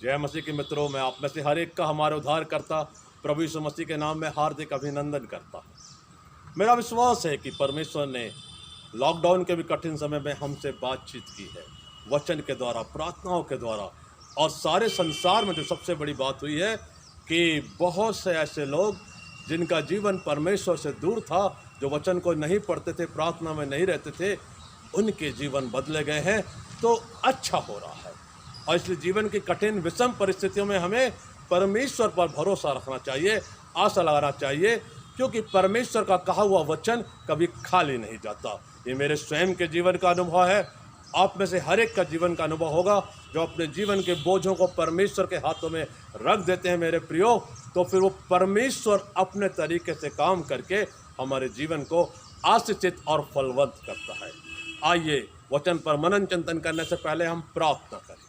जय मसीह के मित्रों, मैं आप में से हर एक का हमारे उद्धारकर्ता प्रभु यीशु मसीह के नाम में हार्दिक अभिनंदन करता हूँ। मेरा विश्वास है कि परमेश्वर ने लॉकडाउन के भी कठिन समय में हमसे बातचीत की है, वचन के द्वारा, प्रार्थनाओं के द्वारा। और सारे संसार में जो सबसे बड़ी बात हुई है कि बहुत से ऐसे लोग जिनका जीवन परमेश्वर से दूर था, जो वचन को नहीं पढ़ते थे, प्रार्थना में नहीं रहते थे, उनके जीवन बदले गए हैं। तो अच्छा हो रहा है। और इसलिए जीवन की कठिन विषम परिस्थितियों में हमें परमेश्वर पर भरोसा रखना चाहिए, आशा लगाना चाहिए, क्योंकि परमेश्वर का कहा हुआ वचन कभी खाली नहीं जाता। ये मेरे स्वयं के जीवन का अनुभव है, आप में से हर एक का जीवन का अनुभव होगा। जो अपने जीवन के बोझों को परमेश्वर के हाथों में रख देते हैं मेरे प्रियो, तो फिर वो परमेश्वर अपने तरीके से काम करके हमारे जीवन को आशीषित और फलवंत करता है। आइए वचन पर मनन चिंतन करने से पहले हम प्रार्थना करें।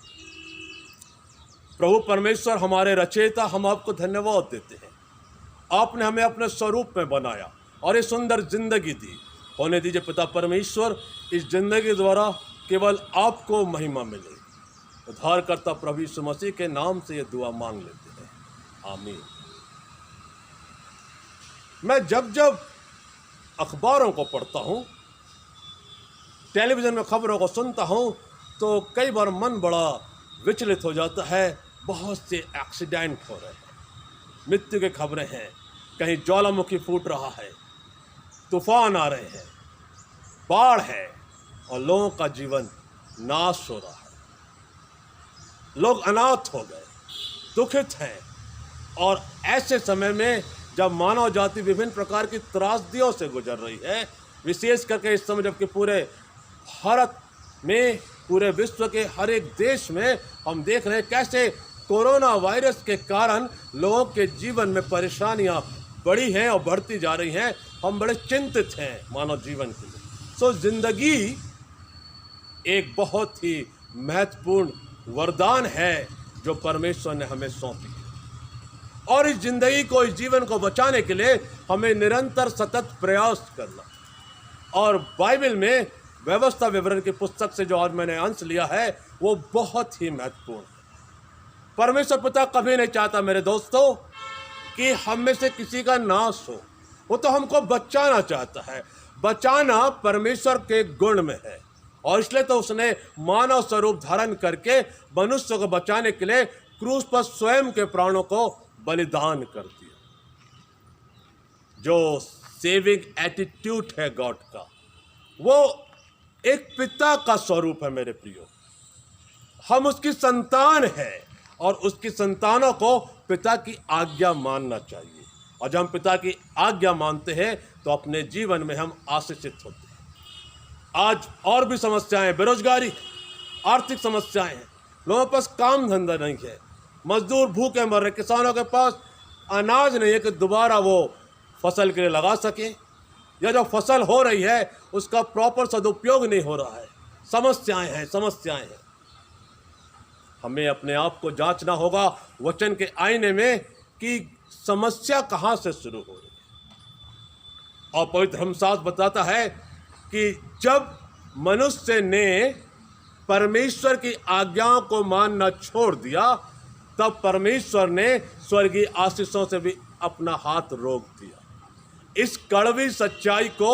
प्रभु परमेश्वर हमारे रचयिता, हम आपको धन्यवाद देते हैं। आपने हमें अपने स्वरूप में बनाया और ये सुंदर जिंदगी दी। होने दीजिए पिता परमेश्वर, इस जिंदगी द्वारा केवल आपको महिमा मिले। उद्धारकर्ता प्रभु यीशु मसीह के नाम से ये दुआ मांग लेते हैं, आमीन। मैं जब जब अखबारों को पढ़ता हूँ, टेलीविज़न में खबरों को सुनता हूँ, तो कई बार मन बड़ा विचलित हो जाता है। बहुत से एक्सीडेंट हो रहे हैं, मृत्यु की खबरें हैं, कहीं ज्वालामुखी फूट रहा है, तूफान आ रहे हैं, बाढ़ है और लोगों का जीवन नाश हो रहा है। लोग अनाथ हो गए, दुखित हैं। और ऐसे समय में जब मानव जाति विभिन्न प्रकार की त्रासदियों से गुजर रही है, विशेष करके इस समय जबकि पूरे भारत में, पूरे विश्व के हर एक देश में हम देख रहे हैं कैसे कोरोना वायरस के कारण लोगों के जीवन में परेशानियां बढ़ी हैं और बढ़ती जा रही हैं। हम बड़े चिंतित हैं मानव जीवन के लिए। सो जिंदगी एक बहुत ही महत्वपूर्ण वरदान है जो परमेश्वर ने हमें सौंपी है। और इस जिंदगी को, इस जीवन को बचाने के लिए हमें निरंतर सतत प्रयास करना। और बाइबल में व्यवस्था विवरण की पुस्तक से जो आज मैंने अंश लिया है, वो बहुत ही महत्वपूर्ण है। परमेश्वर पिता कभी नहीं चाहता मेरे दोस्तों कि हम में से किसी का नाश हो। वो तो हमको बचाना चाहता है। बचाना परमेश्वर के गुण में है, और इसलिए तो उसने मानव स्वरूप धारण करके मनुष्य को बचाने के लिए क्रूस पर स्वयं के प्राणों को बलिदान कर दिया। जो सेविंग एटीट्यूड है गॉड का, वो एक पिता का स्वरूप है मेरे प्रियो। हम उसकी संतान हैं और उसकी संतानों को पिता की आज्ञा मानना चाहिए। और जब हम पिता की आज्ञा मानते हैं तो अपने जीवन में हम आशीषित होते हैं। आज और भी समस्याएं, बेरोजगारी, आर्थिक समस्याएं हैं, लोगों के पास काम धंधा नहीं है, मजदूर भूखे मर रहे, किसानों के पास अनाज नहीं है कि दोबारा वो फसल के लिए लगा सकें, या जो फसल हो रही है उसका प्रॉपर सदुपयोग नहीं हो रहा है। समस्याएं हैं। हमें अपने आप को जांचना होगा वचन के आईने में कि समस्या कहाँ से शुरू हो रही है। और पवित्र धर्मशास्त्र बताता है कि जब मनुष्य ने परमेश्वर की आज्ञाओं को मानना छोड़ दिया, तब परमेश्वर ने स्वर्गीय आशीषों से भी अपना हाथ रोक दिया। इस कड़वी सच्चाई को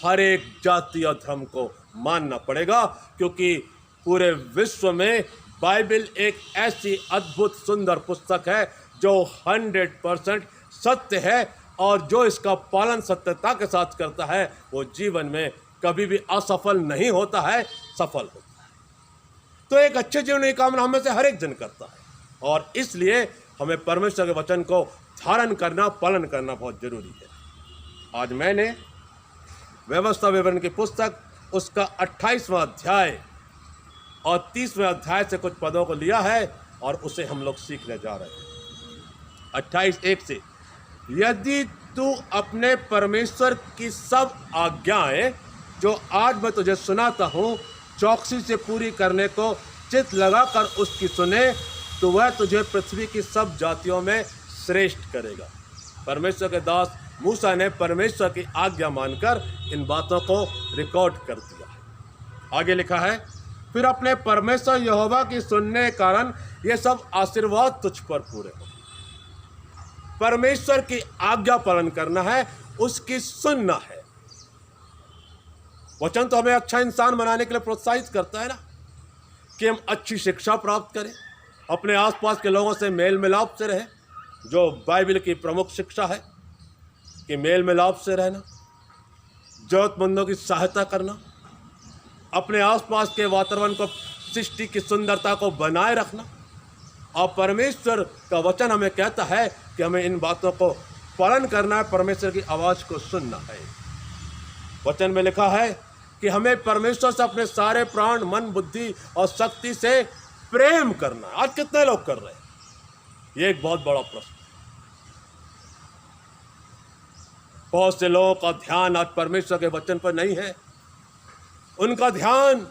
हर एक जाति और धर्म को मानना पड़ेगा, क्योंकि पूरे विश्व में बाइबल एक ऐसी अद्भुत सुंदर पुस्तक है जो 100% सत्य है, और जो इसका पालन सत्यता के साथ करता है वो जीवन में कभी भी असफल नहीं होता है, सफल होता है। तो एक अच्छे जीवन की कामना हमें से हर एक दिन करता है, और इसलिए हमें परमेश्वर के वचन को धारण करना, पालन करना बहुत जरूरी है। आज मैंने व्यवस्था विवरण की पुस्तक, उसका 28वां अध्याय और 30वें अध्याय से कुछ पदों को लिया है और उसे हम लोग सीखने जा रहे हैं। 28:1 से, यदि तू अपने परमेश्वर की सब आज्ञाएं जो आज मैं तुझे सुनाता हूँ चौकसी से पूरी करने को चित्त लगाकर उसकी सुने, तो वह तुझे पृथ्वी की सब जातियों में श्रेष्ठ करेगा। परमेश्वर के दास मूसा ने परमेश्वर की आज्ञा मानकर इन बातों को रिकॉर्ड कर दिया। आगे लिखा है, फिर अपने परमेश्वर यहोवा की सुनने के कारण ये सब आशीर्वाद तुझ पर पूरे हो। परमेश्वर की आज्ञा पालन करना है, उसकी सुनना है। वचन तो हमें अच्छा इंसान बनाने के लिए प्रोत्साहित करता है ना, कि हम अच्छी शिक्षा प्राप्त करें, अपने आसपास के लोगों से मेल मिलाप से रहें, जो बाइबल की प्रमुख शिक्षा है कि मेल मिलाप से रहना, जरूरतमंदों की सहायता करना, अपने आसपास के वातावरण को, सृष्टि की सुंदरता को बनाए रखना। और परमेश्वर का वचन हमें कहता है कि हमें इन बातों को पालन करना है, परमेश्वर की आवाज़ को सुनना है। वचन में लिखा है कि हमें परमेश्वर से अपने सारे प्राण, मन, बुद्धि और शक्ति से प्रेम करना है। आज कितने लोग कर रहे हैं? ये एक बहुत बड़ा प्रश्न। बहुत से लोगों का ध्यान आज परमेश्वर के वचन पर नहीं है, उनका ध्यान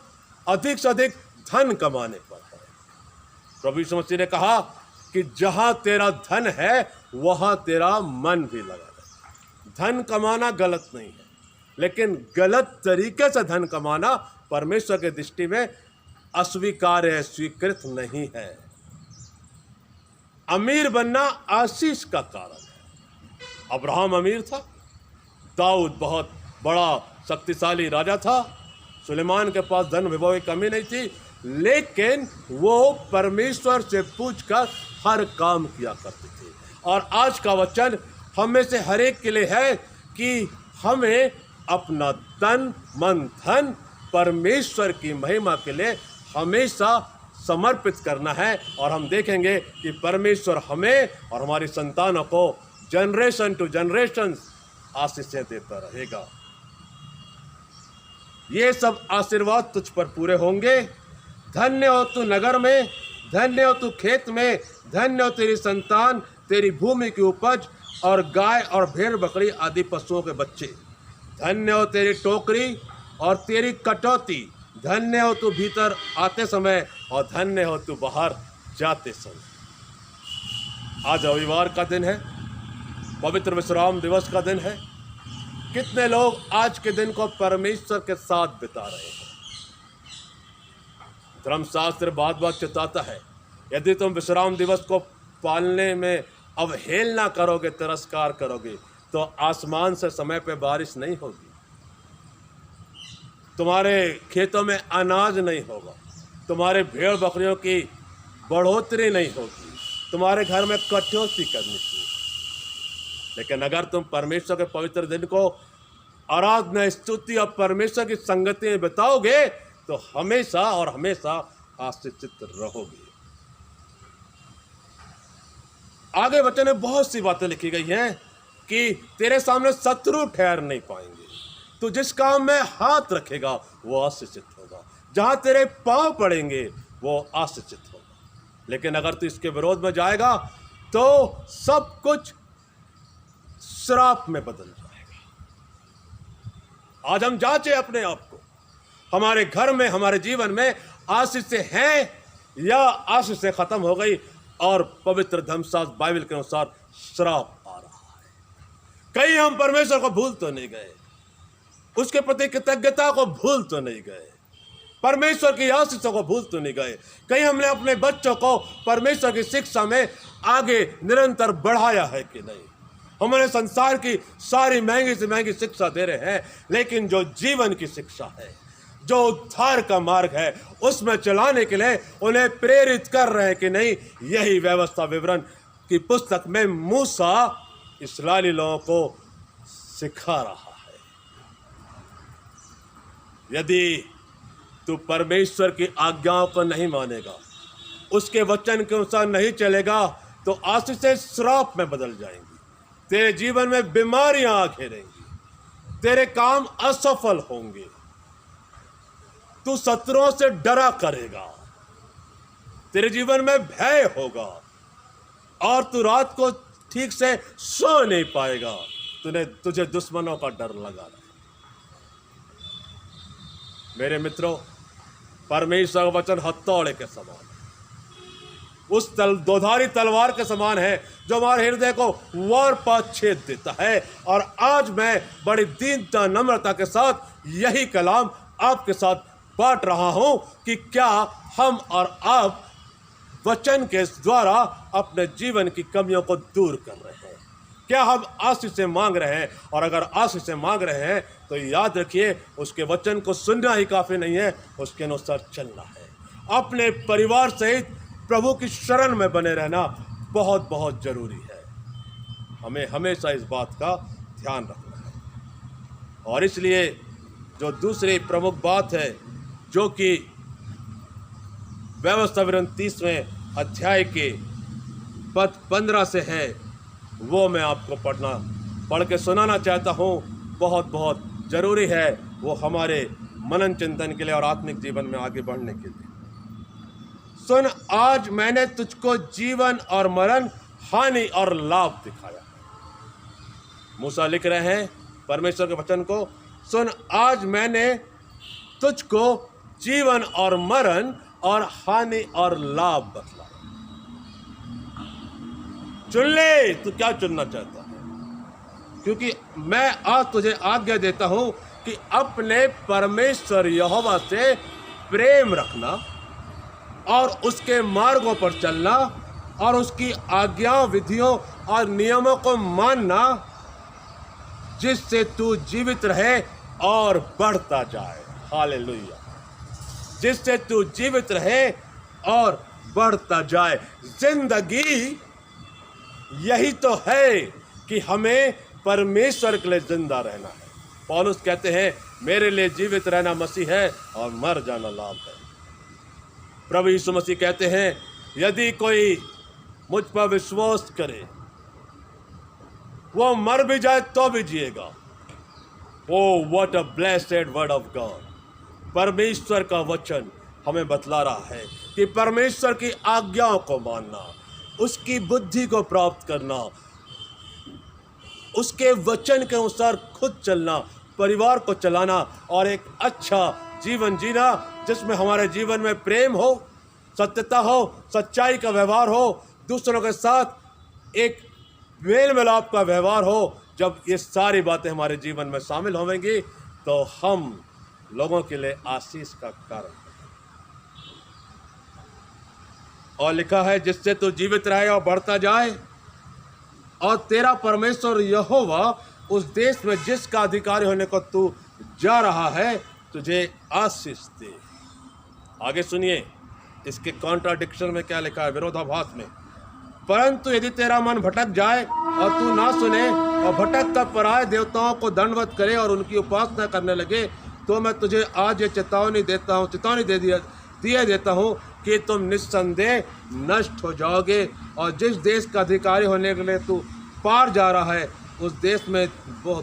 अधिक से अधिक धन कमाने पर है। प्रभु यीशु मसीह ने कहा कि जहां तेरा धन है वहां तेरा मन भी लगा रहे। धन कमाना गलत नहीं है, लेकिन गलत तरीके से धन कमाना परमेश्वर के दृष्टि में अस्वीकार्य है, स्वीकृत नहीं है। अमीर बनना आशीष का कारण है। अब्राहम अमीर था, दाऊद बहुत बड़ा शक्तिशाली राजा था, सुलेमान के पास धन विभव की कमी नहीं थी, लेकिन वो परमेश्वर से पूछकर हर काम किया करते थे। और आज का वचन हमें से हर एक के लिए है कि हमें अपना तन, मन, धन परमेश्वर की महिमा के लिए हमेशा समर्पित करना है। और हम देखेंगे कि परमेश्वर हमें और हमारी संतानों को जनरेशन टू जनरेशन आशीषें देता रहेगा। ये सब आशीर्वाद तुझ पर पूरे होंगे। धन्य हो तू नगर में, धन्य हो तू खेत में, धन्य हो तेरी संतान, तेरी भूमि की उपज और गाय और भेड़ बकरी आदि पशुओं के बच्चे। धन्य हो तेरी टोकरी और तेरी कटौती, धन्य हो तू भीतर आते समय और धन्य हो तू बाहर जाते समय। आज रविवार का दिन है, पवित्र विश्राम दिवस का दिन है। कितने लोग आज के दिन को परमेश्वर के साथ बिता रहे हैं? धर्मशास्त्र बात बात चेताता है, यदि तुम विश्राम दिवस को पालने में अवहेलना करोगे, तिरस्कार करोगे, तो आसमान से समय पे बारिश नहीं होगी, तुम्हारे खेतों में अनाज नहीं होगा, तुम्हारे भेड़ बकरियों की बढ़ोतरी नहीं होगी, तुम्हारे घर में कटौती करनी चाहिए। लेकिन अगर तुम परमेश्वर के पवित्र दिन को आराधना, स्तुति और परमेश्वर की संगति में बिताओगे तो हमेशा और हमेशा आशीषित रहोगे। आगे वचन में बहुत सी बातें लिखी गई हैं कि तेरे सामने शत्रु ठहर नहीं पाएंगे, तू जिस काम में हाथ रखेगा वो आशीषित होगा, जहां तेरे पांव पड़ेंगे वो आशीषित होगा। लेकिन अगर तू इसके विरोध में जाएगा तो सब कुछ श्राप में बदल जाएगा। आज हम जांचें अपने आप को, हमारे घर में, हमारे जीवन में आशीष से हैं या आशीष से खत्म हो गई और पवित्र धर्मशास्त्र बाइबल के अनुसार श्राप आ रहा है। कहीं हम परमेश्वर को भूल तो नहीं गए, उसके प्रति कृतज्ञता को भूल तो नहीं गए, परमेश्वर की आशीषों को भूल तो नहीं गए। कहीं हमने अपने बच्चों को परमेश्वर की शिक्षा में आगे निरंतर बढ़ाया है कि नहीं? हमारे संसार की सारी महंगी से महंगी शिक्षा दे रहे हैं, लेकिन जो जीवन की शिक्षा है, जो उद्धार का मार्ग है, उसमें चलाने के लिए उन्हें प्रेरित कर रहे हैं कि नहीं? यही व्यवस्था विवरण की पुस्तक में मूसा इस्राएली लोगों को सिखा रहा है। यदि तू परमेश्वर की आज्ञाओं को नहीं मानेगा, उसके वचन के अनुसार नहीं चलेगा, तो आशीषें श्राप में बदल जाएंगी, तेरे जीवन में बीमारियां आ घेरेंगी, तेरे काम असफल होंगे, तू शत्रुओं से डरा करेगा, तेरे जीवन में भय होगा और तू रात को ठीक से सो नहीं पाएगा। तुझे दुश्मनों का डर लगा रहा है। मेरे मित्रों, परमेश्वर का वचन हथौड़े के समान है, उस दोधारी तलवार के समान है जो हमारे हृदय को वार पात छेद देता है। और आज मैं बड़ी दीनता, नम्रता के साथ यही कलाम आपके साथ बांट रहा हूं कि क्या हम और आप वचन के द्वारा अपने जीवन की कमियों को दूर कर रहे हैं। क्या हम आशीष से मांग रहे हैं? और अगर आशीष से मांग रहे हैं तो याद रखिए, उसके वचन को सुनना ही काफ़ी नहीं है, उसके अनुसार चलना है। अपने परिवार सहित प्रभु की शरण में बने रहना बहुत बहुत जरूरी है। हमें हमेशा इस बात का ध्यान रखना है। और इसलिए जो दूसरी प्रमुख बात है, जो कि व्यवस्था विवरण 30वें अध्याय के पद 15 से है, वो मैं आपको पढ़ के सुनाना चाहता हूँ। बहुत बहुत ज़रूरी है वो हमारे मनन चिंतन के लिए और आत्मिक जीवन में आगे बढ़ने के लिए। सुन, आज मैंने तुझको जीवन और मरण, हानि और लाभ दिखाया। मूसा लिख रहे हैं परमेश्वर के वचन को, सुन आज मैंने तुझको जीवन और मरण और हानि और लाभ बतलाया। चुन ले, तू क्या चुनना चाहता है? क्योंकि मैं आज तुझे आज्ञा देता हूं कि अपने परमेश्वर यहोवा से प्रेम रखना और उसके मार्गों पर चलना और उसकी आज्ञाओं, विधियों और नियमों को मानना, जिससे तू जीवित रहे और बढ़ता जाए। हालेलुया। जिससे तू जीवित रहे और बढ़ता जाए। जिंदगी यही तो है कि हमें परमेश्वर के लिए जिंदा रहना है। पौलुस कहते हैं, मेरे लिए जीवित रहना मसीह है और मर जाना लाभ है। प्रभु यीशु मसीह कहते हैं, यदि कोई मुझ पर विश्वास करे, वो मर भी जाए तो भी जिएगा। Oh what a blessed word of God. परमेश्वर का वचन हमें बतला रहा है कि परमेश्वर की आज्ञाओं को मानना, उसकी बुद्धि को प्राप्त करना, उसके वचन के अनुसार खुद चलना, परिवार को चलाना और एक अच्छा जीवन जीना जिसमें हमारे जीवन में प्रेम हो, सत्यता हो, सच्चाई का व्यवहार हो, दूसरों के साथ एक मेल मिलाप का व्यवहार हो। जब ये सारी बातें हमारे जीवन में शामिल होंगी तो हम लोगों के लिए आशीष का कारण। और लिखा है, जिससे तू जीवित रहे और बढ़ता जाए और तेरा परमेश्वर यहोवा उस देश में जिसका अधिकारी होने को तू जा रहा है तुझे आशीष दे। आगे सुनिए, इसके कॉन्ट्राडिक्शन में क्या लिखा है, विरोधाभास में। परंतु यदि तेरा मन भटक जाए और तू ना सुने और भटक कर पराये देवताओं को दंडवत करे और उनकी उपासना करने लगे, तो मैं तुझे आज ये चेतावनी दिए देता हूँ कि तुम निस्संदेह नष्ट हो जाओगे और जिस देश का अधिकारी होने के लिए तू पार जा रहा है उस देश में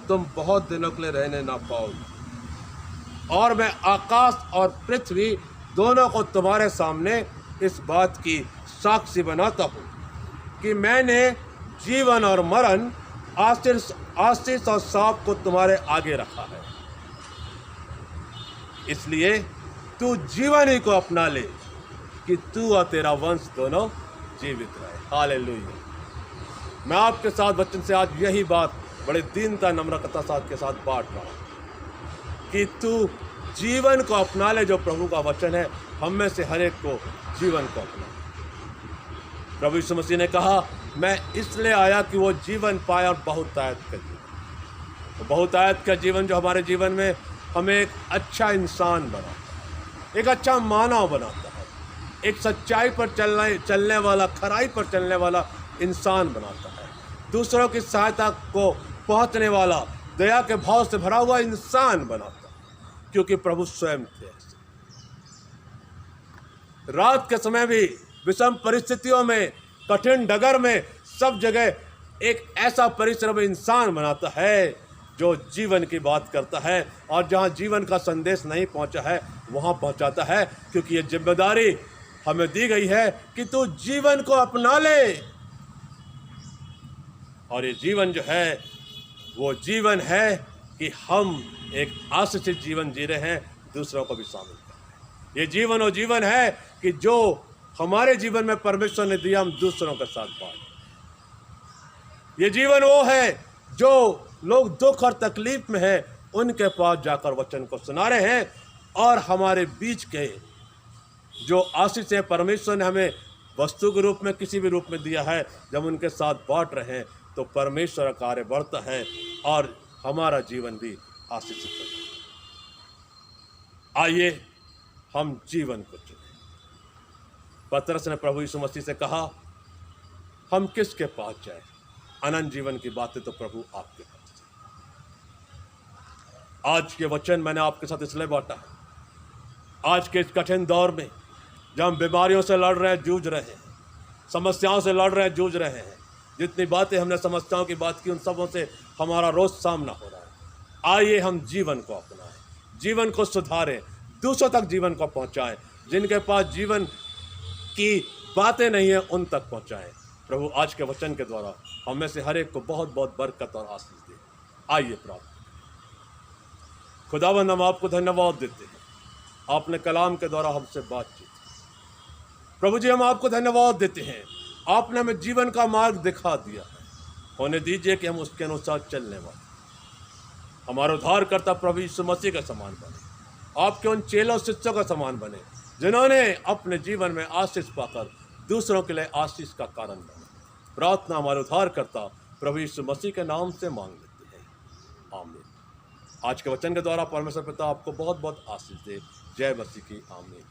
तुम बहुत दिनों के लिए रहने ना पाओगे। और मैं आकाश और पृथ्वी दोनों को तुम्हारे सामने इस बात की साक्षी बनाता हूँ कि मैंने जीवन और मरण, आशीष और शाप को तुम्हारे आगे रखा है। इसलिए तू जीवन ही को अपना ले कि तू और तेरा वंश दोनों जीवित रहे। हालेलुया। मैं आपके साथ वचन से आज यही बात बड़े दीनता, नम्रता के साथ बांट रहा हूँ कि तू जीवन को अपना ले। जो प्रभु का वचन है, हम में से हर एक को जीवन को अपना। प्रभु यीशु मसीह ने कहा, मैं इसलिए आया कि वो जीवन पाए और बहुतायत का जीवन। बहुतायत का जीवन जो हमारे जीवन में हमें एक अच्छा इंसान बनाता है, एक अच्छा मानव बनाता है, एक सच्चाई पर चलने वाला, खराई पर चलने वाला इंसान बनाता है, दूसरों की सहायता को पहुंचने वाला, दया के भाव से भरा हुआ इंसान बनाता है, क्योंकि प्रभु स्वयं थे ऐसे। रात के समय भी विषम परिस्थितियों में, कठिन डगर में, सब जगह एक ऐसा परिश्रम इंसान बनाता है जो जीवन की बात करता है और जहाँ जीवन का संदेश नहीं पहुँचा है वहाँ पहुँचाता है, क्योंकि ये जिम्मेदारी हमें दी गई है कि तू जीवन को अपना ले। और ये जीवन जो है वो जीवन है कि हम एक आशीषित जीवन जी रहे हैं, दूसरों को भी शामिल कर रहे हैं। ये जीवन वो जीवन है कि जो हमारे जीवन में परमेश्वर ने दिया, हम दूसरों के साथ बांटें। ये जीवन वो है जो लोग दुख और तकलीफ में हैं, उनके पास जाकर वचन को सुना रहे हैं, और हमारे बीच के जो आशीष है परमेश्वर ने हमें वस्तु के रूप में किसी भी रूप में दिया है, जब उनके साथ बांट रहे हैं तो परमेश्वर का कार्य बढ़ता है और हमारा जीवन भी आशीषित होता है। आइए हम जीवन को चुनें। पतरस ने प्रभु यीशु मसीह से कहा, हम किसके पास जाएं? अनंत जीवन की बातें तो प्रभु आपके पास है। आज के वचन मैंने आपके साथ इसलिए बांटा है, आज के इस कठिन दौर में जब हम बीमारियों से लड़ रहे हैं, जूझ रहे हैं, समस्याओं से लड़ रहे हैं, जूझ रहे हैं, जितनी बातें हमने समस्याओं की बात की उन सबों से हमारा रोज सामना हो रहा है। आइए हम जीवन को अपनाएं, जीवन को सुधारें, दूसरों तक जीवन को पहुंचाएं, जिनके पास जीवन की बातें नहीं है उन तक पहुंचाएं। प्रभु आज के वचन के द्वारा हम में से हर एक को बहुत बहुत बरकत और आशीष दे। आइए प्रार्थना। खुदावंद, हम आपको धन्यवाद देते हैं, आपने कलाम के द्वारा हमसे बातचीत। प्रभु जी, हम आपको धन्यवाद देते हैं, आपने हमें जीवन का मार्ग दिखा दिया है। होने दीजिए कि हम उसके अनुसार चलने वाले हमारा उद्धारकर्ता प्रभु यीशु मसीह का समान बने, आपके उन चेलों शिष्यों का समान बने जिन्होंने अपने जीवन में आशीष पाकर दूसरों के लिए आशीष का कारण बने। प्रार्थना हमारे उद्धारकर्ता प्रभु यीशु मसीह के नाम से मांग लेते हैं, आमीन। आज के वचन के द्वारा परमेश्वर पिता आपको बहुत बहुत आशीष दे। जय मसीह की, आमीन।